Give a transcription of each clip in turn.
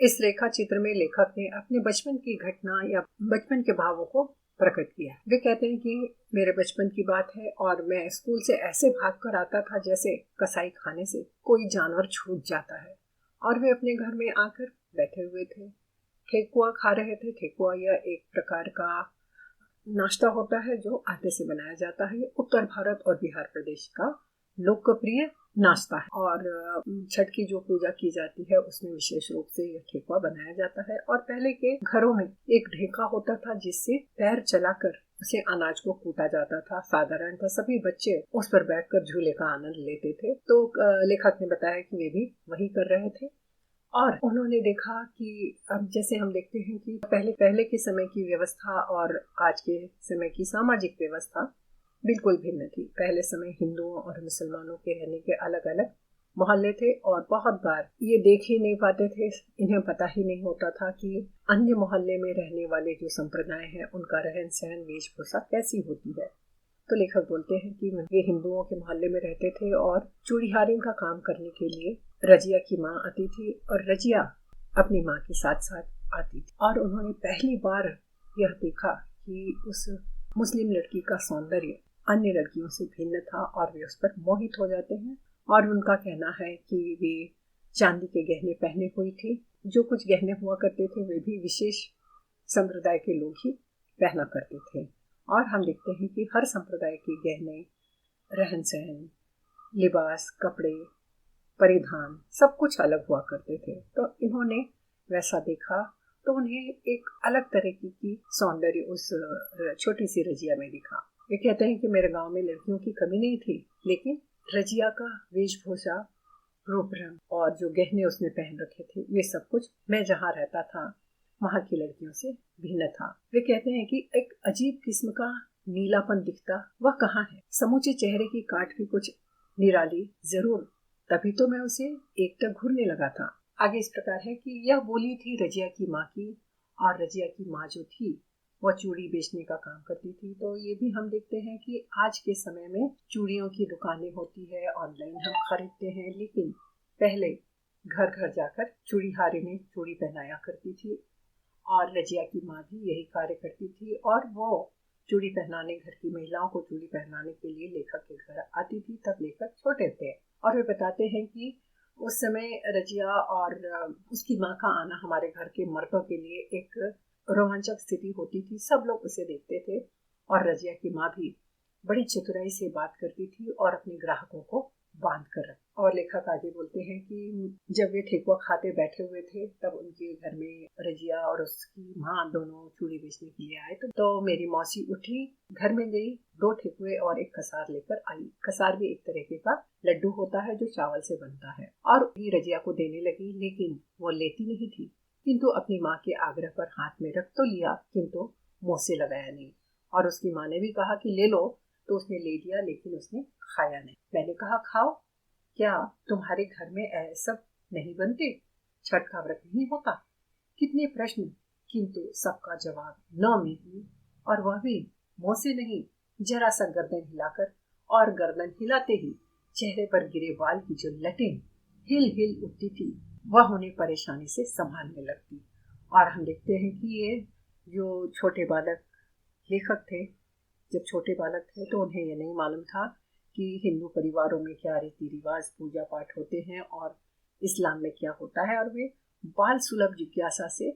इस रेखा चित्र में लेखक ने अपने बचपन की घटना या बचपन के भावों को प्रकट किया। वे कहते हैं कि मेरे बचपन की बात है और मैं स्कूल से ऐसे भाग कर आता था जैसे कसाई खाने से कोई जानवर छूट जाता है। और वे अपने घर में आकर बैठे हुए थे, ठेकुआ खा रहे थे। ठेकुआ यह एक प्रकार का नाश्ता होता है जो आटे से बनाया जाता है। ये उत्तर भारत और बिहार प्रदेश का लोकप्रिय नाश्ता है और छठ की जो पूजा की जाती है उसमें विशेष रूप से यह ठेकुआ बनाया जाता है। और पहले के घरों में एक ढेका होता था जिससे पैर चलाकर उसे अनाज को कूटा जाता था। साधारणतः सभी बच्चे उस पर बैठकर झूले का आनंद लेते थे। तो लेखक ने बताया कि वे भी वही कर रहे थे और उन्होंने देखा कि अब जैसे हम देखते हैं कि पहले के समय की व्यवस्था और आज के समय की सामाजिक व्यवस्था बिल्कुल भिन्न थी। पहले समय हिंदुओं और मुसलमानों के रहने के अलग अलग मोहल्ले थे और बहुत बार ये देख ही नहीं पाते थे, इन्हें पता ही नहीं होता था कि अन्य मोहल्ले में रहने वाले जो संप्रदाय हैं उनका रहन सहन वेशभूषा कैसी होती है। तो लेखक बोलते हैं कि वे हिंदुओं के मोहल्ले में रहते थे और चूड़ीहारिन का काम करने के लिए रजिया की माँ आती थी और रजिया अपनी माँ के साथ साथ आती थी। और उन्होंने पहली बार यह देखा कि उस मुस्लिम लड़की का सौंदर्य अन्य लड़कियों से भिन्न था और वे उस पर मोहित हो जाते हैं। और उनका कहना है कि वे चांदी के गहने पहने हुई थी। जो कुछ गहने हुआ करते थे वे भी विशेष संप्रदाय के लोग ही पहना करते थे। और हम देखते हैं कि हर संप्रदाय के गहने, रहन सहन, लिबास, कपड़े, परिधान सब कुछ अलग हुआ करते थे। तो इन्होंने वैसा देखा तो उन्हें एक अलग तरह की सौंदर्य उस छोटी सी रजिया में दिखा। वे कहते हैं कि मेरे गांव में लड़कियों की कमी नहीं थी, लेकिन रजिया का वेशभूषा, रूप रंग और जो गहने उसने पहन रखे थे वे सब कुछ मैं जहाँ रहता था वहाँ की लड़कियों से भिन्न था। वे कहते हैं कि एक अजीब किस्म का नीलापन दिखता, वह कहाँ है। समूचे चेहरे की काट भी कुछ निराली जरूर, तभी तो मैं उसे एकटक घूरने लगा था। आगे इस प्रकार है कि यह बोली थी रजिया की माँ की, और रजिया की माँ जो थी वह चूड़ी बेचने का काम करती थी। तो ये भी हम देखते हैं कि आज के समय में चूड़ियों की दुकानें होती है, ऑनलाइन हम खरीदते हैं, लेकिन पहले घर घर जाकर चूड़ीहारे में चूड़ी पहनाया करती थी और रजिया की माँ भी यही कार्य करती थी। और वो चूड़ी पहनाने, घर की महिलाओं को चूड़ी पहनाने के लिए लेखक के घर आती थी। तब लेखक छोटे थे और वे बताते हैं कि उस समय रजिया और उसकी माँ का आना हमारे घर के मर्दों के लिए एक रोमांचक स्थिति होती थी। सब लोग उसे देखते थे और रजिया की माँ भी बड़ी चतुराई से बात करती थी और अपने ग्राहकों को बांध कर रख। और लेखक आगे बोलते हैं कि जब वे ठेकुआ खाते बैठे हुए थे तब उनके घर में रजिया और उसकी माँ दोनों चूड़ी बेचने के लिए आए। तो मेरी मौसी उठी, घर में गई, 2 ठेकुए और एक कसार लेकर आई। कसार भी एक तरीके का लड्डू होता है जो चावल से बनता है। और रजिया को देने लगी, लेकिन वो लेती नहीं थी, किंतु अपनी माँ के आग्रह पर हाथ में रख तो लिया, किंतु मुंह से लगाया नहीं। और उसकी माँ ने भी कहा कि ले लो, तो उसने ले लिया, लेकिन उसने खाया नहीं। मैंने कहा खाओ, क्या तुम्हारे घर में ऐसा नहीं बनते? छठ का व्रत नहीं होता? कितने प्रश्न, किंतु सबका जवाब न में ही, और वह भी मुंह से नहीं, जरा सा गर्दन हिलाकर। और गर्दन हिलाते ही चेहरे पर गिरे बाल की जो लटें हिल हिल उठती थी वह उन्हें परेशानी से संभालने लगती। और हम देखते हैं कि ये जो छोटे बालक लेखक थे, जब छोटे बालक थे तो उन्हें यह नहीं मालूम था कि हिंदू परिवारों में क्या रीति रिवाज, पूजा पाठ होते हैं और इस्लाम में क्या होता है। और वे बाल सुलभ जिज्ञासा से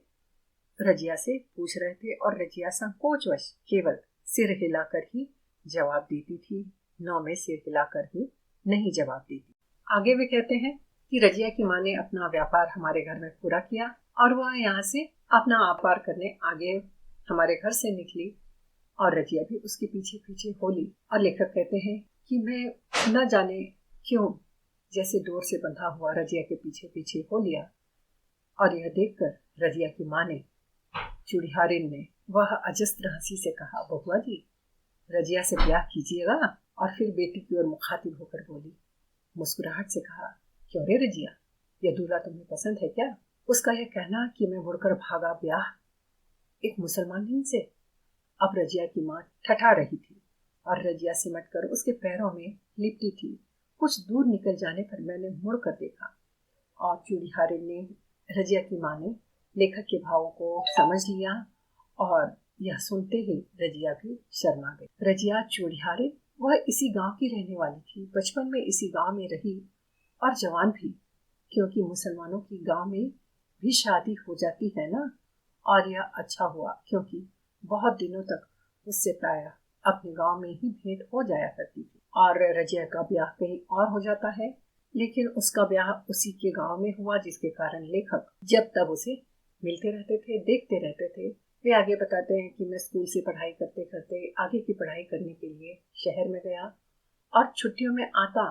रजिया से पूछ रहे थे और रजिया संकोचवश केवल सिर हिलाकर ही जवाब देती थी, नौ में सिर हिलाकर ही नहीं जवाब देती। आगे वे कहते हैं कि रजिया की माँ ने अपना व्यापार हमारे घर में पूरा किया और वह यहाँ से अपना व्यापार करने आगे हमारे घर से निकली और रजिया भी उसके पीछे पीछे होली। और लेखक कहते हैं कि मैं न जाने क्यों जैसे डोर से बंधा हुआ रजिया के पीछे पीछे हो लिया। और यह देखकर रजिया की माँ ने, चूड़ीहारिन ने, वह अजस्त्र हंसी से कहा, बहुआ जी रजिया से ब्याह कीजिएगा। और फिर बेटी की ओर मुखातिब होकर बोली, मुस्कुराहट से कहा, क्यों रे रजिया, यह दूल्हा तुम्हें पसंद है क्या? उसका यह कहना कि मैं मुड़कर भागा ब्याह एक मुसलमान से। अब रजिया की माँ ठठा रही थी और रजिया सिमट कर उसके पैरों में लिपटी थी। कुछ दूर निकल जाने पर मैंने मुड़ कर देखा और चूड़ीहारिन ने रजिया की माँ ने लेखक के भावों को समझ लिया और यह सुनते ही रजिया भी शर्मा गई। रजिया चूड़िहारे वह इसी गांव की रहने वाली थी, बचपन में इसी गांव में रही और जवान भी, क्योंकि मुसलमानों की गांव में भी शादी हो जाती है ना। और यह अच्छा हुआ, क्योंकि बहुत दिनों तक उससे प्रायः अपने गांव में ही भेंट हो जाया करती थी। और रजिया का ब्याह कहीं और हो जाता है, लेकिन उसका ब्याह उसी के गांव में हुआ, जिसके कारण लेखक जब तब उसे मिलते रहते थे, देखते रहते थे। वे आगे बताते हैं कि मैं स्कूल से पढ़ाई करते करते आगे की पढ़ाई करने के लिए शहर में गया और छुट्टियों में आता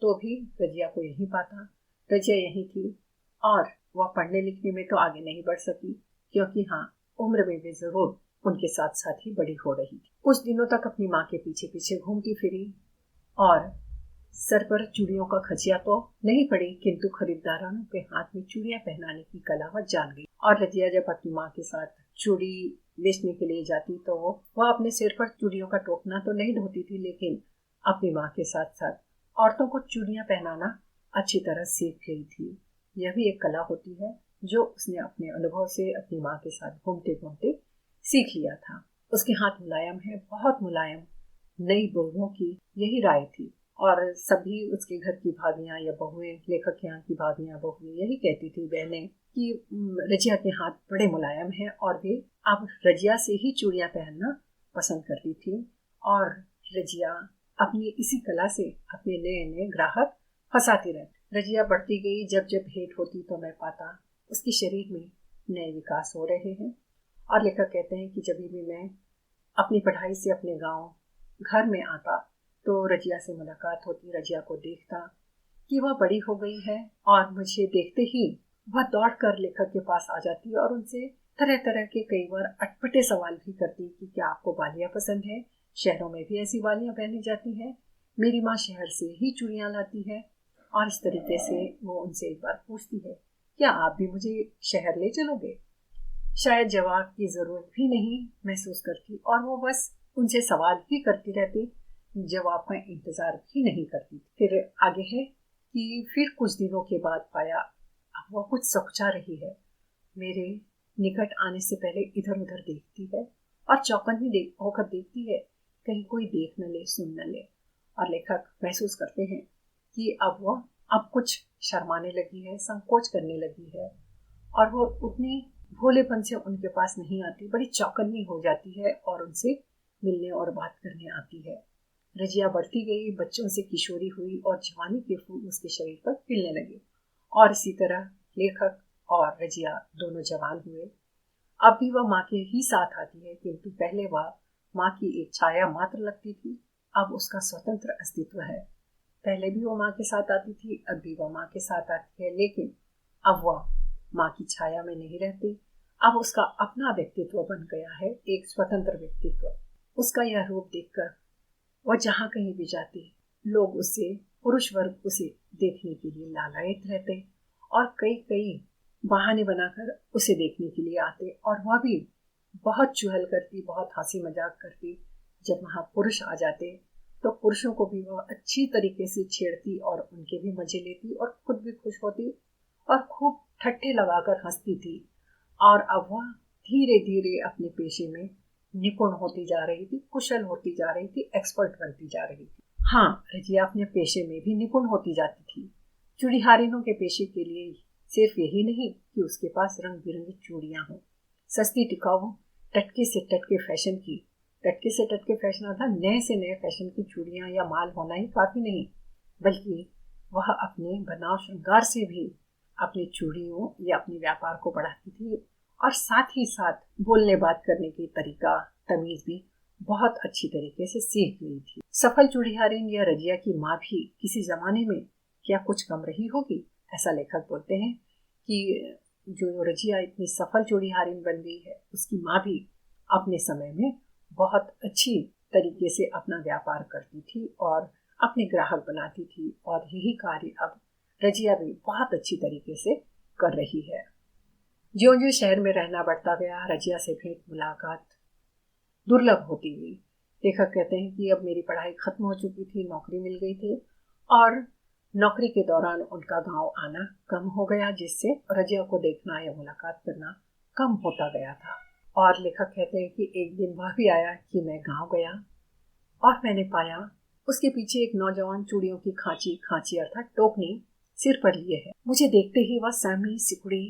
तो भी रजिया को यहीं पाता। रजिया यहीं थी और वह पढ़ने लिखने में तो आगे नहीं बढ़ सकी, क्योंकि हाँ, उम्र में भी जरूर उनके साथ साथ ही बड़ी हो रही थी। कुछ दिनों तक अपनी माँ के पीछे पीछे घूमती फिरी और सर पर चूड़ियों का खचिया तो नहीं पड़ी, किंतु खरीदारों के हाथ में चूड़ियां पहनाने की कला वह जान गई। और रजिया जब अपनी माँ के साथ चूड़ी बेचने के लिए जाती तो वह अपने सिर पर चूड़ियों का टोकना तो नहीं ढोती थी, लेकिन अपनी माँ के साथ साथ औरतों को चूड़ियां पहनाना अच्छी तरह सीख गई थी। यह भी एक कला होती है जो उसने अपने अनुभव से अपनी माँ के साथ घूमते घूमते सीख लिया था। उसके हाथ मुलायम है, बहुत मुलायम। नई बहुओं की यही राय थी और सभी उसके घर की भाभियां या बहुएं, लेखक के यहाँ की भाभियां बहुएं यही कहती थी, बहनें, कि रजिया के हाथ बड़े मुलायम हैं। और वे अब रजिया से ही चूड़ियां पहनना पसंद करती थी। और रजिया अपनी इसी कला से अपने नए नए ग्राहक फंसाती रहती। रजिया बढ़ती गई, जब जब भेंट होती तो मैं पाता उसके शरीर में नए विकास हो रहे हैं। और लेखक कहते हैं कि जब भी मैं अपनी पढ़ाई से अपने गांव घर में आता तो रजिया से मुलाकात होती, रजिया को देखता कि वह बड़ी हो गई है और मुझे देखते ही वह दौड़कर लेखक के पास आ जाती और उनसे तरह तरह के कई बार अटपटे सवाल भी करती कि क्या आपको बालियां पसंद है, शहरों में भी ऐसी बालियां पहनी जाती हैं, मेरी माँ शहर से ही चूड़ियां लाती है। और इस तरीके से वो उनसे एक बार पूछती है, क्या आप भी मुझे शहर ले चलोगे? शायद जवाब की जरूरत भी नहीं महसूस करती और वो बस उनसे सवाल ही करती रहती, जवाब का इंतजार भी नहीं करती। फिर आगे है कि फिर कुछ दिनों के बाद पाया अब वह कुछ सोचा रही है। मेरे निकट आने से पहले इधर उधर देखती है और चौकन्नी होकर देखती है, कहीं कोई देख न ले, सुन न ले। और लेखक महसूस करते हैं कि अब कुछ शर्माने लगी है, संकोच करने लगी है और वो उतनी भोलेपन से उनके पास नहीं आती, बड़ी चौकन्नी हो जाती है और उनसे मिलने और बात करने आती है। रजिया बढ़ती गई, बच्चों से किशोरी हुई और जवानी के फूल उसके शरीर पर खिलने लगे। और इसी तरह लेखक और रजिया दोनों जवान हुए। अब भी वह माँ के ही साथ आती है, किंतु पहले वह माँ की एक छाया मात्र लगती थी, अब उसका स्वतंत्र अस्तित्व है। पहले भी वो माँ के साथ आती थी, अब भी वह माँ के साथ आती है, लेकिन अब वह माँ की छाया में नहीं रहती। अब उसका अपना व्यक्तित्व बन गया है, एक स्वतंत्र व्यक्तित्व। उसका यह रूप देखकर वह जहाँ कहीं भी जाती, लोग उससे, पुरुष वर्ग उसे देखने के लिए लालायित रहते और कई कई बहाने बनाकर उसे देखने के लिए आते। और वह भी बहुत चुहल करती, बहुत हंसी मजाक करती। जब वहाँ पुरुष आ जाते तो पुरुषों को भी वह अच्छी तरीके से छेड़ती और उनके भी मजे लेती और खुद भी खुश होती और खूब ठट्ठे लगाकर हंसती थी। और अब वह धीरे धीरे अपने पेशे में निपुण होती जा रही थी, कुशल होती जा रही थी, एक्सपर्ट बनती जा रही थी। हाँ, रजिया अपने पेशे में भी निपुण होती जाती थी। चूड़ीहारिनों के पेशे के लिए सिर्फ यही नहीं कि उसके पास रंग बिरंगी चूड़ियां हों, सस्ती टिकाऊ टटके से टटके फैशन की, टटके से टटके फैशन अर्थात नए से नए फैशन की चूड़ियां या माल होना ही काफी नहीं, बल्कि वह अपने बनाव श्रृंगार से भी अपनी चूड़ियों या अपने व्यापार को बढ़ाती थी। और साथ ही साथ बोलने बात करने की तरीका, तमीज भी बहुत अच्छी तरीके से सीख गई थी। सफल चूड़ीहारिन या रजिया की माँ भी किसी जमाने में क्या कुछ कम रही होगी? ऐसा लेखक बोलते हैं कि जो रजिया इतनी सफल चूड़ीहारिन बन गई है, उसकी माँ भी अपने समय में बहुत अच्छी तरीके से अपना व्यापार करती थी और अपने ग्राहक बनाती थी। और यही कार्य अब रजिया भी बहुत अच्छी तरीके से कर रही है। ज्यों ज्यों शहर में रहना बढ़ता गया, रजिया से भेंट मुलाकात दुर्लभ होती गई। लेखक कहते हैं कि अब मेरी पढ़ाई खत्म हो चुकी थी, नौकरी मिल गई थी और नौकरी के दौरान उनका गांव आना कम हो गया, जिससे रजिया को देखना या मुलाकात करना कम होता गया था। और लेखक कहते हैं कि एक दिन वह भी आया कि मैं गांव गया और मैंने पाया उसके पीछे एक नौजवान चूड़ियों की खांची खांची अर्थात टोकनी सिर पर लिए है। मुझे देखते ही वह सहमी सिकुड़ी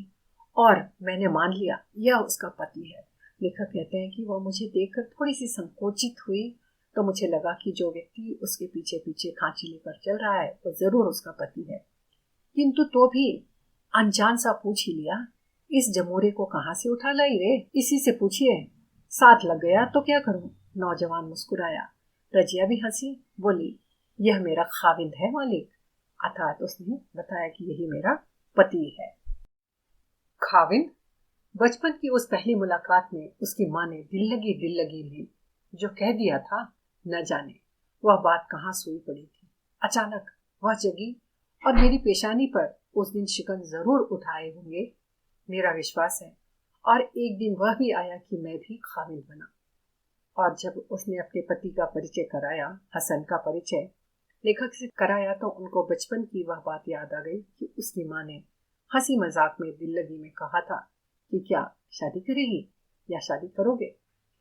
और मैंने मान लिया यह उसका पति है। लेखक कहते हैं कि वह मुझे देखकर थोड़ी सी संकोचित हुई, तो मुझे लगा कि जो व्यक्ति उसके पीछे पीछे खांची लेकर चल रहा है वो जरूर उसका पति है। किंतु तो भी अनजान सा पूछ ही लिया, इस जमोरे को कहाँ से उठा लाई रे? इसी से पूछिए, साथ लग गया तो क्या करूं? नौजवान मुस्कुराया। रजिया भी हंसी, बोली, यह मेरा खाविंद है मालिक। अर्थात उसने बताया कि यही मेरा पति है। खाविंद? बचपन की उस पहली मुलाकात में उसकी माँ ने दिल लगी में जो कह दिया था, न जाने वह बात कहाँ सुई पड़ी थी। अचानक वह जगी और मेरी पेशानी पर उस दिन शिकन जरूर उठाए होंगे, मेरा विश्वास है। और एक दिन वह भी आया कि मैं भी खाविंद बना। और जब उसने अपने पति का परिचय कराया, हसन का परिचय लेखक से कराया, तो उनको बचपन की वह बात याद आ गई कि उसकी माँ ने हंसी मजाक में दिल लगी में कहा था कि क्या शादी करेगी या शादी करोगे?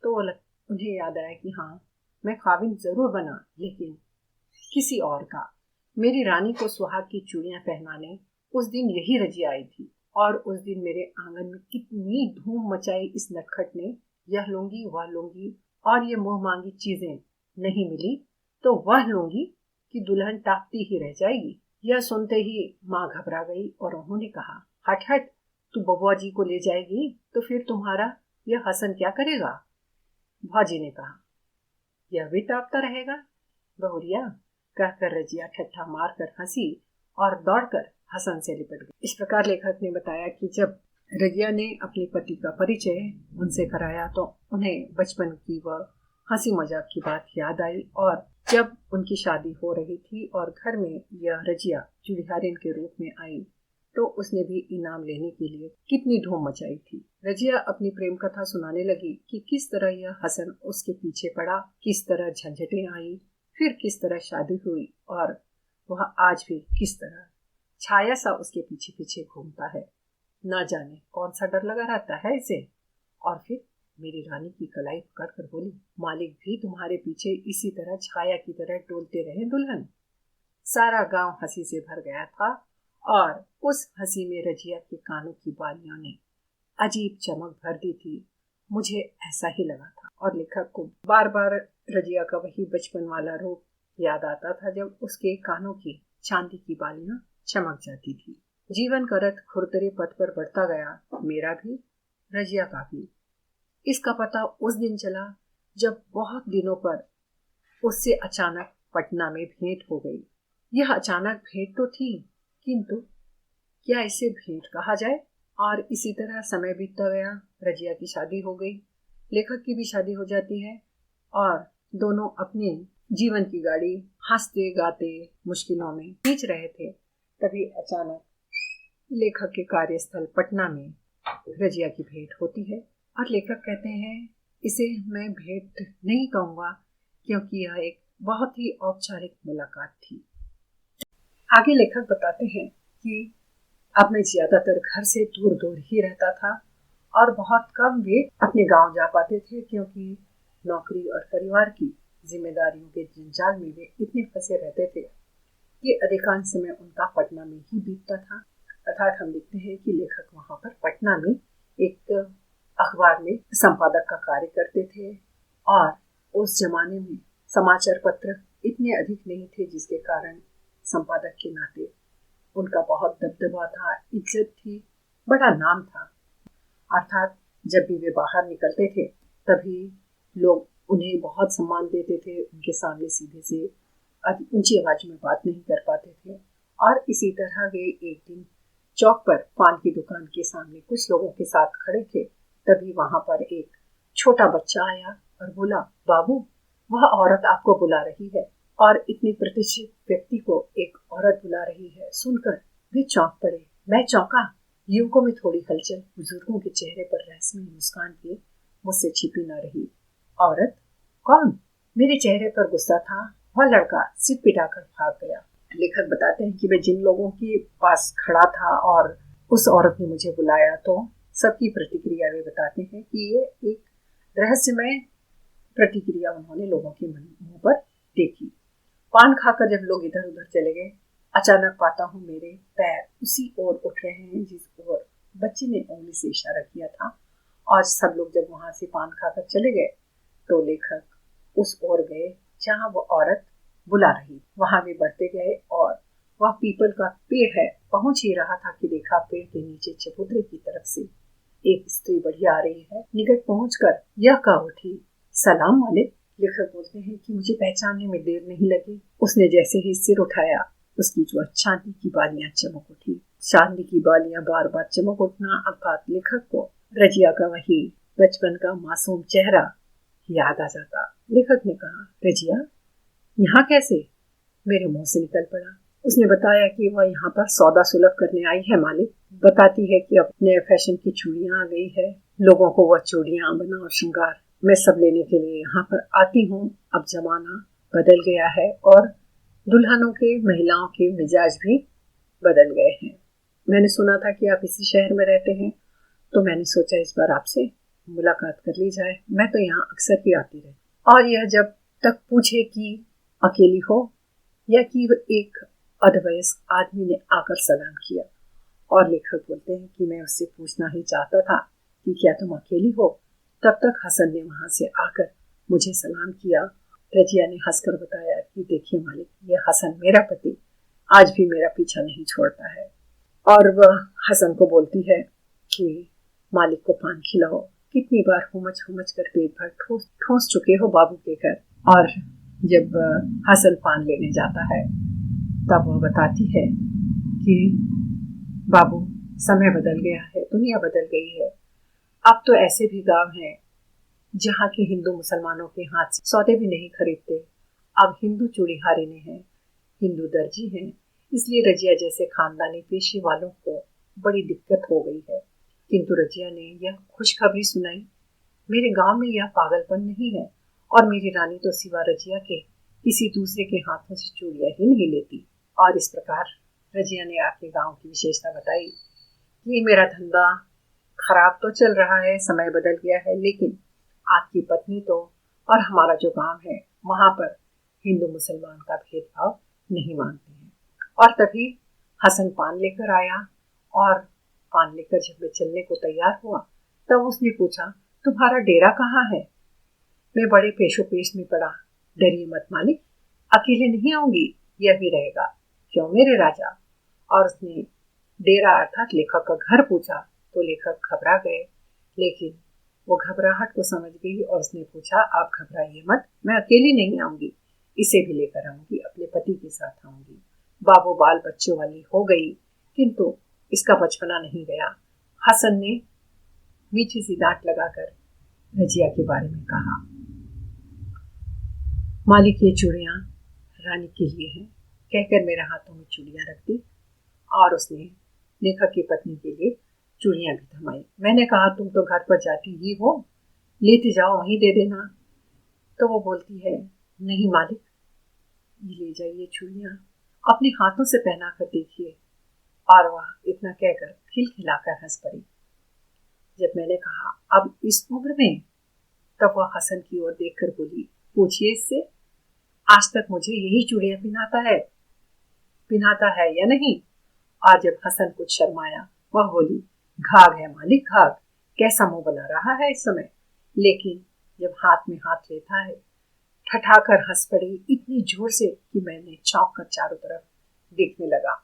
तो उन्हें याद आया कि हाँ, मैं खाविंद जरूर बना, लेकिन किसी और का। मेरी रानी को सुहाग की चूड़ियां पहनाने उस दिन यही रजिया आई थी। और उस दिन मेरे आंगन में कितनी धूम मचाई इस नटखट ने, यह लूंगी वह लूंगी, और ये मुंह मांगी चीजें नहीं मिली तो वह लूंगी कि दुल्हन टापती ही रह जाएगी। यह सुनते ही माँ घबरा गई और उन्होंने कहा, हट हट, तू बबुआ जी को ले जाएगी तो फिर तुम्हारा यह हसन क्या करेगा? भाजी ने कहा, यह भी टापता रहेगा बहुरिया, कहकर रजिया ठट्ठा मारकर हंसी और दौड़कर हसन से लिपट गई। इस प्रकार लेखक ने बताया कि जब रजिया ने अपने पति का परिचय उनसे कराया तो उन्हें बचपन की वह हंसी मजाक की बात याद आई, और जब उनकी शादी हो रही थी और घर में यह रजिया चूड़िहारिन के रूप में आई, तो उसने भी इनाम लेने के लिए कितनी धूम मचाई थी। रजिया अपनी प्रेम कथा सुनाने लगी कि किस तरह यह हसन उसके पीछे पड़ा, किस तरह झंझटें आई, फिर किस तरह शादी हुई, और वह आज भी किस तरह छाया सा उसके पीछे पीछे घूमता है। ना जाने कौन सा डर लगा रहता है इसे। और फिर मेरी रानी की कलाई पकड़कर बोली, मालिक भी तुम्हारे पीछे इसी तरह छाया की तरह डोलते रहे दुल्हन। सारा गांव हंसी से भर गया था, और उस हंसी में रजिया के कानों की बालियों ने अजीब चमक भर दी थी। मुझे ऐसा ही लगा था। और लेखक को बार बार रजिया का वही बचपन वाला रूप याद आता था जब उसके कानों की चांदी की बालियां चमक जाती थी। जीवन का रथ खुरदरे पथ पर बढ़ता गया, मेरा भी, रजिया का भी। इसका पता उस दिन चला जब बहुत दिनों पर उससे अचानक पटना में भेंट हो गई। यह अचानक भेंट तो थी, किंतु क्या इसे भेंट कहा जाए? और इसी तरह समय बीतता गया। रजिया की शादी हो गई, लेखक की भी शादी हो जाती है, और दोनों अपनी जीवन की गाड़ी हंसते गाते मुश्किलों में खींच रहे थे। तभी अचानक लेखक के कार्यस्थल पटना में रजिया की भेंट होती है। और लेखक कहते हैं, इसे मैं भेंट नहीं कहूँगा क्योंकि यह एक बहुत ही औपचारिक मुलाकात थी। आगे लेखक बताते हैं कि अब मैं ज्यादातर घर से दूर दूर ही रहता था और बहुत कम वे अपने गांव जा पाते थे, क्योंकि नौकरी और परिवार की जिम्मेदारियों के जंजाल में वे इतने फंसे रहते थे कि अधिकांश समय उनका पटना में ही बीतता था। अर्थात हम लिखते हैं कि लेखक वहां पर पटना में एक अखबार में संपादक का कार्य करते थे, और उस जमाने में समाचार पत्र इतने अधिक नहीं थे, जिसके कारण संपादक के नाते उनका बहुत दबदबा था, इज्जत थी, बड़ा नाम था। अर्थात जब भी वे बाहर निकलते थे तभी लोग उन्हें बहुत सम्मान देते थे, उनके सामने सीधे से ऊंची आवाज में बात नहीं कर पाते थे। और इसी तरह वे एक दिन चौक पर पान की दुकान के सामने कुछ लोगों के साथ खड़े थे। तभी वहां पर एक छोटा बच्चा आया और बोला, बाबू, वह औरत आपको बुला रही है। और इतने प्रतिष्ठित व्यक्ति को एक औरत बुला रही है सुनकर वे चौंक पड़े। मैं चौंका। युवकों में थोड़ी हलचल, बुजुर्गों के चेहरे पर रहस्यमय मुस्कान के मुझसे छिपी न रही। औरत? कौन? मेरे चेहरे पर गुस्सा था। वह लड़का सिर पिटाकर भाग गया। लेखक बताते हैं कि मैं जिन लोगों के पास खड़ा था और उस औरत ने मुझे बुलाया तो सबकी प्रतिक्रिया वे बताते हैं कि ये एक रहस्यमय प्रतिक्रिया उन्होंने लोगों के मुंह पर देखी। पान खाकर जब लोग इधर उधर चले गए, अचानक पाता हूँ मेरे पैर उसी ओर उठ रहे हैं जिस ओर बच्चे ने उंगली से इशारा किया था। और सब लोग जब वहां से पान खाकर चले गए तो लेखक उस ओर गए जहां वो औरत बुला रही। वहां भी बढ़ते गए और वह पीपल का पेड़ है, पहुंच ही रहा था कि देखा पेड़ के नीचे चबूतरे की तरफ से एक स्त्री बढ़ी आ रही है। निकट पहुंचकर यह कह उठी, सलाम मालिक। लेखक बोलते हैं कि मुझे पहचानने में देर नहीं लगी। उसने जैसे ही सिर उठाया, उसकी जो चांदी की बालियां चमक उठी। चांदी की बालियां बार बार चमक उठना अर्थात लेखक को रजिया का वही बचपन का मासूम चेहरा याद आ जाता। लेखक ने कहा, रजिया यहाँ कैसे? मेरे मुंह से निकल पड़ा। उसने बताया कि वह यहाँ पर सौदा सुलभ करने आई है मालिक। बताती है कि अब नए फैशन की चूड़ियां आ गई है, लोगों को वह चूड़ियां बना और श्रृंगार मैं सब लेने के लिए यहाँ पर आती हूँ। अब जमाना बदल गया है और दुल्हनों के महिलाओं के मिजाज भी बदल गए हैं। मैंने सुना था कि आप इसी शहर में रहते हैं, तो मैंने सोचा इस बार आपसे मुलाकात कर ली जाए। मैं तो यहाँ अक्सर ही आती रही। और यह जब तक पूछे कि अकेली हो या कि एक अधवयस्क आदमी ने आकर सलाम किया। और लेखक बोलते हैं कि मैं उससे पूछना ही चाहता था कि क्या तुम अकेली हो, तब तक हसन ने वहां से आकर मुझे सलाम किया। रजिया ने हंसकर बताया कि देखिए मालिक, यह हसन मेरा पति आज भी मेरा पीछा नहीं छोड़ता है। और वह हसन को बोलती है कि मालिक को पान खिलाओ, कितनी बार हुमच हुमच कर पेट भर ठोस चुके हो बाबू के घर। और जब हसन पान लेने जाता है तब वह बताती है कि बाबू, समय बदल गया है, दुनिया बदल गई है। अब तो ऐसे भी गांव हैं जहाँ के हिंदू मुसलमानों के हाथ से सौदे भी नहीं खरीदते। अब हिंदू चूड़ीहारे ने हैं, हिंदू दर्जी हैं। इसलिए रजिया जैसे खानदानी पेशे वालों को बड़ी दिक्कत हो गई है। किंतु रजिया ने यह खुशखबरी सुनाई, मेरे गांव में यह पागलपन नहीं है और मेरी रानी तो सिवा रजिया के किसी दूसरे के हाथों से चूड़ियां ही नहीं लेती। और इस प्रकार रजिया ने आपके गांव की विशेषता बताई कि मेरा धंधा खराब तो चल रहा है, समय बदल गया है, लेकिन आपकी पत्नी तो और हमारा जो गांव है वहां पर हिंदू मुसलमान का भेदभाव नहीं मानते हैं। और तभी हसन पान लेकर आया और पान लेकर जब वे चलने को तैयार हुआ तब उसने पूछा, तुम्हारा डेरा कहाँ है? मैं बड़े पेशो पेश में पड़ा। डरिए मत मालिक, अकेले नहीं आऊंगी, यह भी रहेगा। क्यों मेरे राजा? और उसने डेरा अर्थात लेखक का घर पूछा तो लेखक घबरा गए, लेकिन वो घबराहट को समझ गई और उसने पूछा, आप घबराइए मत, मैं अकेली नहीं आऊंगी, इसे भी लेकर आऊंगी, अपने पति के साथ आऊंगी। बाबू बाल बच्चों वाली हो गई, किंतु इसका बचपना नहीं गया। हसन ने मीठी सी डांट लगाकर रजिया के बारे में कहा, मालिक ये चूड़ियां रानी के लिए हैं, कहकर मेरे हाथों में चूड़ियां रख दी और उसने लेखक की पत्नी के लिए चूड़ियां भी थमाई। मैंने कहा, तुम तो घर पर जाती ही हो, लेते जाओ, वहीं दे देना। तो वो बोलती है, नहीं मालिक, ये ले जाइए चूड़ियां, अपने हाथों से पहना कर देखिए। और वह इतना कहकर खिलखिलाकर हंस पड़ी। जब मैंने कहा, अब इस उम्र में, तब वह हसन की ओर देखकर बोली, पूछिए इससे, आज तक मुझे यही चूड़ियां पिनाता है या नहीं? और जब हसन कुछ शर्माया वह बोली, घाघ है मालिक, घाघ, कैसा मुंह बना रहा है इस समय। लेकिन जब हाथ में हाथ लेता है ठठाकर हंस पड़ी इतनी जोर से कि मैंने चौंक कर चारों तरफ देखने लगा।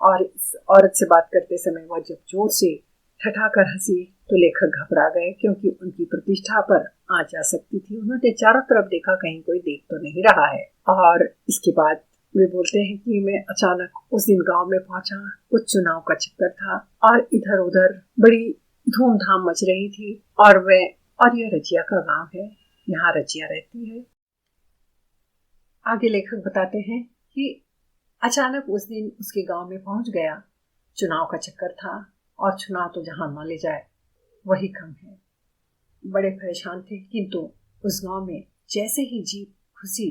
और इस औरत से बात करते समय वह जब जोर से ठठाकर हंसी तो लेखक घबरा गए, क्योंकि उनकी प्रतिष्ठा पर आंच आ सकती थी। उन्होंने चारों तरफ देखा, कहीं कोई देख तो नहीं रहा है। और इसके बाद वे बोलते हैं कि मैं अचानक उस दिन गांव में पहुंचा, कुछ चुनाव का चक्कर था और इधर उधर बड़ी धूमधाम मच रही थी। और यह रजिया का गांव है, यहाँ रजिया रहती है। आगे लेखक बताते हैं कि अचानक उस दिन उसके गांव में पहुंच गया। चुनाव का चक्कर था और चुनाव तो जहां न ले जाए वही कम है। बड़े परेशान थे, किंतु उस गांव में जैसे ही जीप घुसी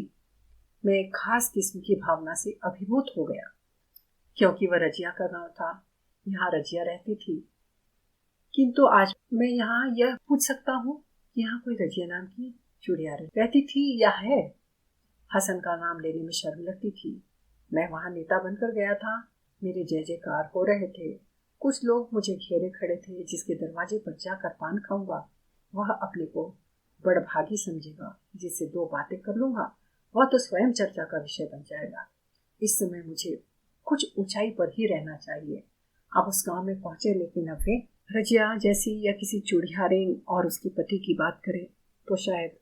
मैं एक खास किस्म की भावना से अभिभूत हो गया, क्योंकि वह रजिया का गांव था, यहाँ रजिया रहती थी। किंतु आज मैं यहाँ यह पूछ सकता हूँ कि यहाँ कोई रजिया नाम की चुड़िया रहती थी या है? हसन का नाम लेने में शर्म लगती थी। मैं वहां नेता बनकर गया था, मेरे जय जयकार हो रहे थे। कुछ लोग मुझे घेरे खड़े थे, जिसके दरवाजे पर जाकर पान खाऊंगा वह अपने को बड़भागी समझेगा, जिससे दो बातें कर लूंगा वह तो स्वयं चर्चा का विषय बन जाएगा। इस समय मुझे कुछ ऊंचाई पर ही रहना चाहिए। अब उस गांव में पहुंचे, लेकिन अब वे रजिया जैसी या किसी चुड़ियारें और उसके पति की बात करें तो शायद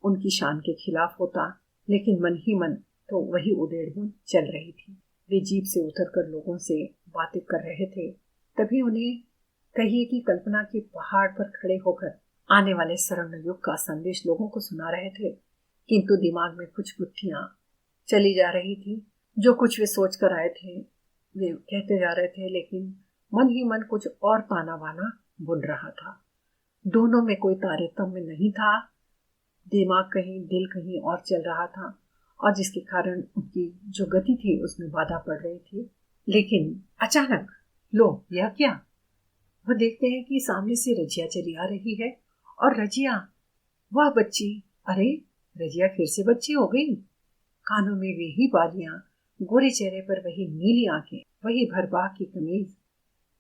उनकी शान के खिलाफ होता, लेकिन मन ही मन तो वही उधेड़ चल रही थी। वे जीप से उतरकर लोगों से बातें कर रहे थे। तभी उन्हें कहिए कि कल्पना के पहाड़ पर खड़े होकर आने वाले स्वर्ण युग का संदेश लोगों को सुना रहे थे, किंतु दिमाग में कुछ गुत्थियां चली जा रही थी। जो कुछ वे सोच कर आए थे वे कहते जा रहे थे, लेकिन मन ही मन कुछ और ताना बाना बुन रहा था। दोनों में कोई तारतम्य नहीं था। दिमाग कहीं, दिल कहीं और चल रहा था, और जिसके कारण उनकी जो गति थी उसमें बाधा पड़ रही थी। लेकिन अचानक लो यह क्या, वह देखते हैं कि सामने से रजिया चली आ रही है। और रजिया, वह बच्ची, अरे रजिया फिर से बच्ची हो गई। कानों में वही बालियां, गोरे चेहरे पर वही नीली आंखें, वही भरबाह की कमीज,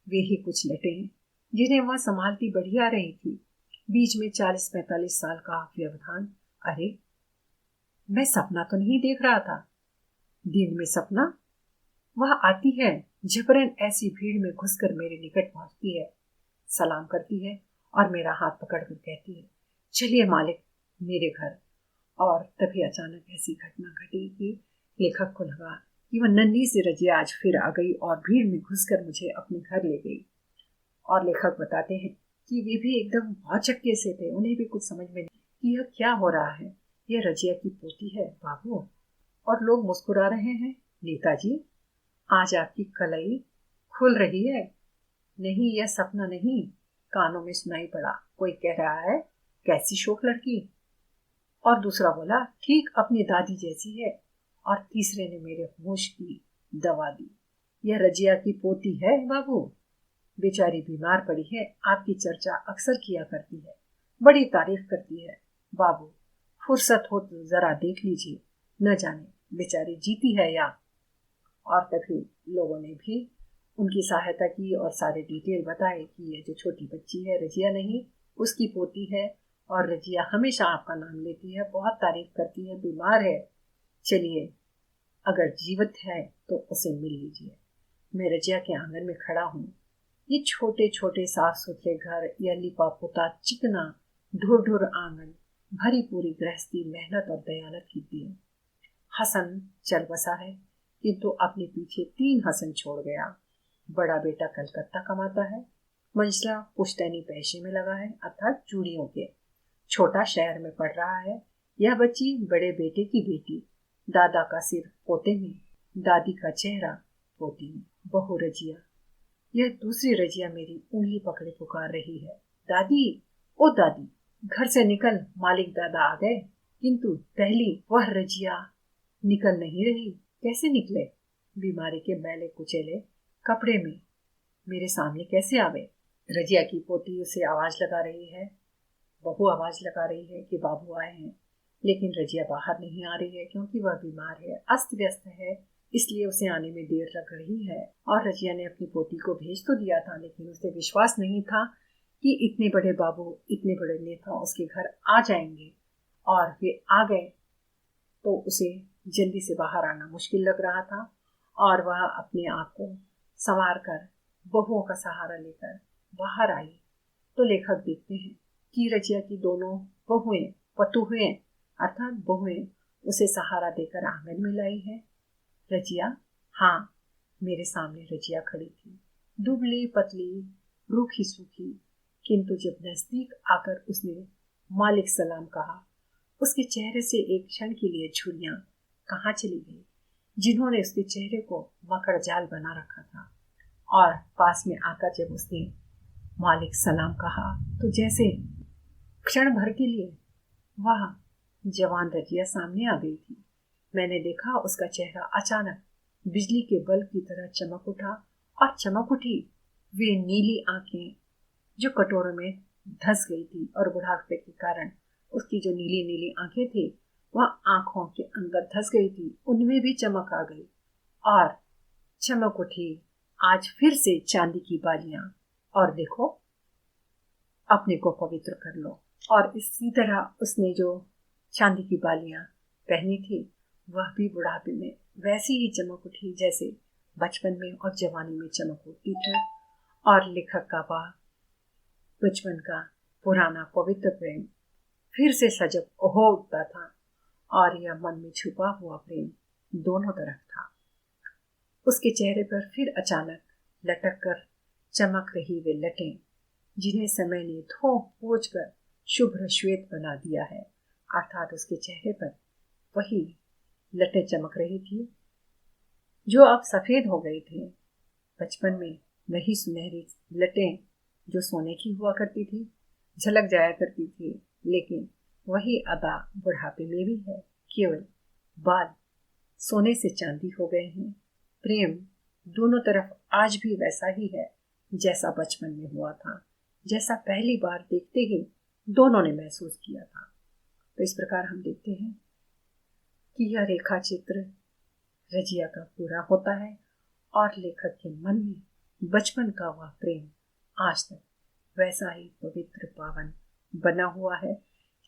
वे ही कुछ लटें जिन्हें वह संभालती बढ़िया रही थी। बीच में 40-45 साल का व्यवधान। अरे मैं सपना तो नहीं देख रहा था? दिन में सपना? वह आती है, झपरन ऐसी भीड़ में घुसकर मेरे निकट पहुंचती है, सलाम करती है और मेरा हाथ पकड़कर कहती है, चलिए मालिक मेरे घर। और तभी अचानक ऐसी घटना घटी कि लेखक को लगा कि वह नन्ही सी रजिया आज फिर आ गई और भीड़ में घुसकर मुझे अपने घर ले गई। और लेखक बताते हैं कि वे भी एकदम भौचक्के से थे, उन्हें भी कुछ समझ में नहीं कि यह क्या हो रहा है। यह रजिया की पोती है बाबू। और लोग मुस्कुरा रहे हैं। नेताजी, आज आपकी कलाई खुल रही है। नहीं, यह सपना नहीं। कानों में सुनाई पड़ा, कोई कह रहा है, कैसी शोक लड़की। और दूसरा बोला, ठीक अपनी दादी जैसी है। और तीसरे ने मेरे होश की दवा दी। यह रजिया की पोती है बाबू, बेचारी बीमार पड़ी है, आपकी चर्चा अक्सर किया करती है, बड़ी तारीफ करती है। बाबू फुर्सत हो तो जरा देख लीजिए, न जाने बेचारी जीती है या। और तभी लोगों ने भी उनकी सहायता की और सारे डिटेल बताए कि ये जो छोटी बच्ची है रजिया नहीं, उसकी पोती है। और रजिया हमेशा आपका नाम लेती है, बहुत तारीफ करती है, बीमार है। चलिए, अगर जीवित है तो उसे मिल लीजिए। मैं रजिया के आंगन में खड़ा हूँ। ये छोटे छोटे साफ सुथरे घर या लिपा पुता चिकना ढुर ढुर आंगन, भरी पूरी गृहस्थी मेहनत और दयानत की देन। हसन चल बसा है, किंतु अपने पीछे 3 हसन छोड़ गया। बड़ा बेटा कलकत्ता कमाता है, मंझला पुश्तैनी पेशे में लगा है, अर्थात चूड़ियों के। छोटा शहर में पढ़ रहा है। यह बच्ची बड़े बेटे की बेटी, दादा का सिर पोते में, दादी का चेहरा पोती में। बहू रजिया, यह दूसरी रजिया मेरी उंगली पकड़े पुकार रही है, दादी, ओ दादी, घर से निकल, मालिक दादा आ गए। किंतु पहली वह रजिया निकल नहीं रही। कैसे निकले? बीमारी के मैले कुचेले कपड़े में मेरे सामने कैसे आवे? रजिया की पोती उसे आवाज लगा रही है, बहू आवाज लगा रही है कि बाबू आए हैं, लेकिन रजिया बाहर नहीं आ रही है, क्योंकि वह बीमार है, अस्त व्यस्त है, इसलिए उसे आने में देर लग रही है। और रजिया ने अपनी पोती को भेज तो दिया था, लेकिन उसे विश्वास नहीं था कि इतने बड़े बाबू, इतने बड़े नेता उसके घर आ जाएंगे। और वे आ गए तो उसे जल्दी से बाहर आना मुश्किल लग रहा था, और वह अपने आप को संवार कर बहुओं का सहारा लेकर बाहर आई। तो लेखक देखते हैं कि रजिया की दोनों बहुएं, पतुहें अर्थात बहुएं, उसे सहारा देकर आंगन में लाई है। रजिया, हाँ, मेरे सामने रजिया खड़ी थी, दुबली पतली, रूखी सूखी, किंतु जब नजदीक आकर उसने मालिक सलाम कहा, उसके चेहरे से एक क्षण के लिए झुर्रियां कहाँ चली गई, जिन्होंने उसके चेहरे को मकड़ जाल बना रखा था। और पास में आकर जब उसने मालिक सलाम कहा, तो जैसे क्षण भर के लिए वह जवान रजिया सामने आ गई थी। मैंने देखा उसका चेहरा अचानक बिजली के बल्ब की तरह चमक उठा और चमक उठी वे नीली आंखें जो कटोरों में धंस गई थी, और बुढ़ापे के कारण उसकी जो नीली नीली आंखें थी वह आंखों के अंदर धंस गई थी, उनमें भी चमक आ गई और चमक उठी आज फिर से चांदी की बालियां, और देखो अपने को पवित्र कर लो। और इसी तरह उसने जो चांदी की बालियां पहनी थी वह भी बुढ़ापे में वैसी ही चमक उठी जैसे बचपन में और जवानी में चमक उठती थी। और लेखक का वह बचपन का पुराना पवित्र प्रेम फिर से सजग हो उठता था, और यह मन में छुपा हुआ प्रेम दोनों तरफ था। उसके चेहरे पर फिर अचानक लटक कर चमक रही वे लटें जिन्हें समय ने धो पोंछ कर शुभ्र श्वेत बना दिया है, अर्थात उसके चेहरे पर वही लटें चमक रही थी जो अब सफेद हो गई थी। बचपन में वही सुनहरी लटें जो सोने की हुआ करती थी झलक जाया करती थी, लेकिन वही अदा बुढ़ापे में भी है, केवल बाल सोने से चांदी हो गए हैं। प्रेम दोनों तरफ आज भी वैसा ही है जैसा बचपन में हुआ था, जैसा पहली बार देखते ही दोनों ने महसूस किया था। तो इस प्रकार हम देखते हैं कि यह रेखा चित्र रजिया का पूरा होता है और लेखक के मन में बचपन का वह प्रेम आज तक वैसा ही पवित्र पावन बना हुआ है।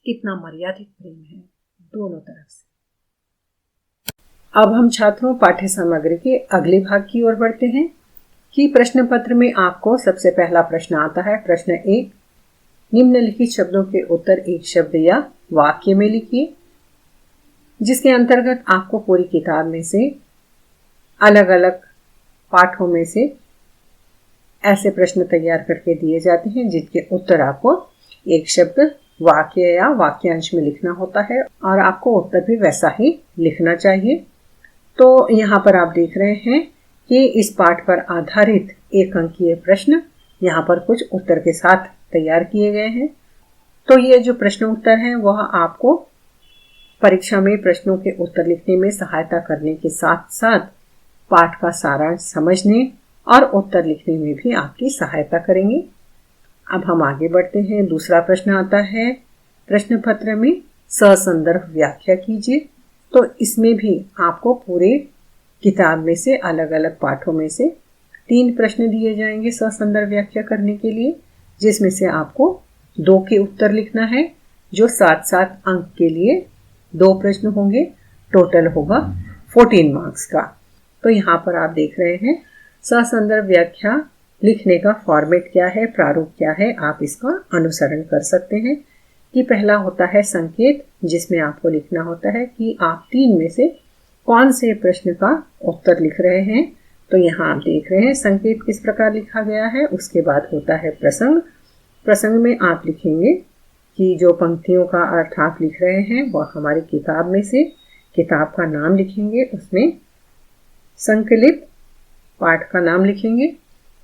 कितना मर्यादित प्रेम है दोनों तरफ से। अब हम छात्रों पाठ्य सामग्री के अगले भाग की ओर बढ़ते हैं कि प्रश्न पत्र में आपको सबसे पहला प्रश्न आता है। प्रश्न 1, निम्नलिखित शब्दों के उत्तर एक शब्द या वाक्य में लिखिए, जिसके अंतर्गत आपको पूरी किताब में से अलग अलग पाठों में से ऐसे प्रश्न तैयार करके दिए जाते हैं जिनके उत्तर आपको एक शब्द वाक्य या वाक्यांश में लिखना होता है, और आपको उत्तर भी वैसा ही लिखना चाहिए। तो यहाँ पर आप देख रहे हैं कि इस पाठ पर आधारित एक अंकीय प्रश्न यहाँ पर कुछ उत्तर के साथ तैयार किए गए हैं। तो ये जो प्रश्न उत्तर हैं वह आपको परीक्षा में प्रश्नों के उत्तर लिखने में सहायता करने के साथ साथ पाठ का सारांश समझने और उत्तर लिखने में भी आपकी सहायता करेंगे। अब हम आगे बढ़ते हैं। दूसरा प्रश्न आता है, प्रश्न पत्र में ससंदर्भ व्याख्या कीजिए। तो इसमें भी आपको पूरे किताब में से अलग अलग पाठों में से 3 प्रश्न दिए जाएंगे ससंदर्भ व्याख्या करने के लिए, जिसमें से आपको 2 के उत्तर लिखना है, जो 7-7 अंक के लिए 2 प्रश्न होंगे। टोटल होगा 14 मार्क्स का। तो यहाँ पर आप देख रहे हैं ससंदर्भ व्याख्या लिखने का फॉर्मेट क्या है, प्रारूप क्या है, आप इसका अनुसरण कर सकते हैं। कि पहला होता है संकेत, जिसमें आपको लिखना होता है कि आप 3 में से कौन से प्रश्न का उत्तर लिख रहे हैं। तो यहाँ आप देख रहे हैं संकेत किस प्रकार लिखा गया है। उसके बाद होता है प्रसंग। प्रसंग में आप लिखेंगे कि जो पंक्तियों का अर्थ आप लिख रहे हैं वह हमारी किताब में से, किताब का नाम लिखेंगे, उसमें संकलित पाठ का नाम लिखेंगे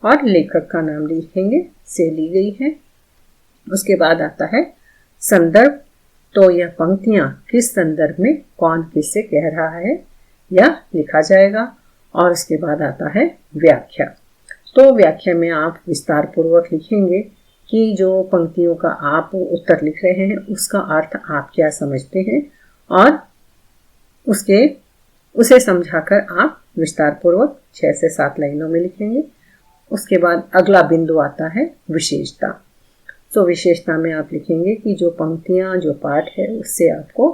और लेखक का नाम लिखेंगे, से ली गई है। उसके बाद आता है संदर्भ। तो यह पंक्तियां किस संदर्भ में कौन किससे कह रहा है यह लिखा जाएगा। और उसके बाद आता है व्याख्या। तो व्याख्या में आप विस्तार पूर्वक लिखेंगे कि जो पंक्तियों का आप उत्तर लिख रहे हैं उसका अर्थ आप क्या समझते हैं, और उसे समझाकर आप विस्तार पूर्वक 6 से 7 लाइनों में लिखेंगे। उसके बाद अगला बिंदु आता है विशेषता। तो विशेषता में आप लिखेंगे कि जो पंक्तियां, जो पाठ है, उससे आपको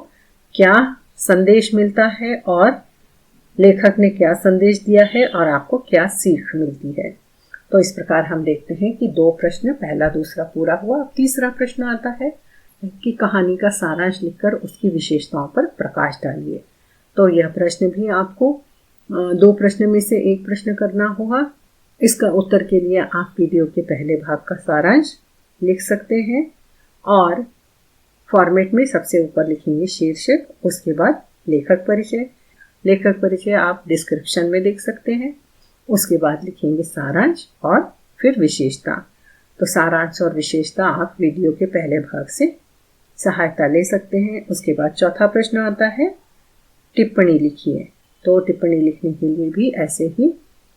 क्या संदेश मिलता है और लेखक ने क्या संदेश दिया है और आपको क्या सीख मिलती है। तो इस प्रकार हम देखते हैं कि 2 प्रश्न, पहला दूसरा पूरा हुआ। अब तीसरा प्रश्न आता है कि कहानी का सारांश लिखकर उसकी विशेषताओं पर प्रकाश डालिए। तो यह प्रश्न भी आपको 2 प्रश्न में से एक प्रश्न करना होगा। इसका उत्तर के लिए आप वीडियो के पहले भाग का सारांश लिख सकते हैं और फॉर्मेट में सबसे ऊपर लिखेंगे शीर्षक, उसके बाद लेखक परिचय। लेखक परिचय आप डिस्क्रिप्शन में देख सकते हैं। उसके बाद लिखेंगे सारांश और फिर विशेषता। तो सारांश और विशेषता आप वीडियो के पहले भाग से सहायता ले सकते हैं। उसके बाद चौथा प्रश्न आता है टिप्पणी लिखिए। तो टिप्पणी लिखने के लिए भी ऐसे ही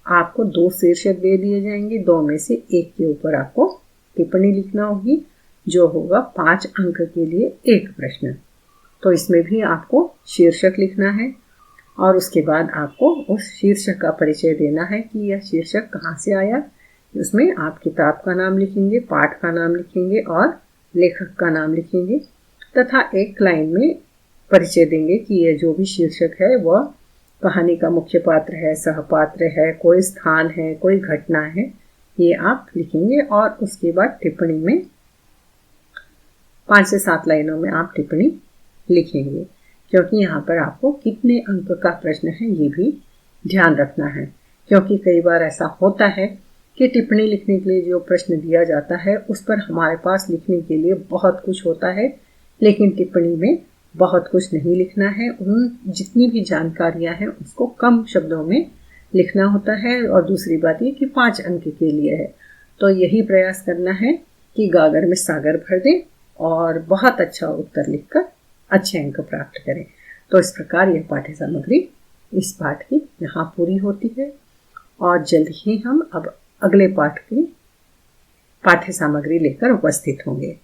आपको 2 शीर्षक दे दिए जाएंगे, 2 में से एक के ऊपर आपको टिप्पणी लिखना होगी, जो होगा 5 अंक के लिए एक प्रश्न। तो इसमें भी आपको शीर्षक लिखना है और उसके बाद आपको उस शीर्षक का परिचय देना है कि यह शीर्षक कहाँ से आया। उसमें आप किताब का नाम लिखेंगे, पाठ का नाम लिखेंगे और लेखक का नाम लिखेंगे तथा एक लाइन में परिचय देंगे कि यह जो भी शीर्षक है वह कहानी का मुख्य पात्र है, सहपात्र है, कोई स्थान है, कोई घटना है, ये आप लिखेंगे। और उसके बाद टिप्पणी में 5 से 7 लाइनों में आप टिप्पणी लिखेंगे, क्योंकि यहाँ पर आपको कितने अंक का प्रश्न है ये भी ध्यान रखना है। क्योंकि कई बार ऐसा होता है कि टिप्पणी लिखने के लिए जो प्रश्न दिया जाता है उस पर हमारे पास लिखने के लिए बहुत कुछ होता है, लेकिन टिप्पणी में बहुत कुछ नहीं लिखना है। उन जितनी भी जानकारियां हैं उसको कम शब्दों में लिखना होता है। और दूसरी बात ये कि 5 अंक के लिए है, तो यही प्रयास करना है कि गागर में सागर भर दें और बहुत अच्छा उत्तर लिखकर अच्छे अंक प्राप्त करें। तो इस प्रकार यह पाठ्य सामग्री इस पाठ की यहाँ पूरी होती है और जल्द ही हम अब अगले पाठ की पाठ्य सामग्री लेकर उपस्थित होंगे।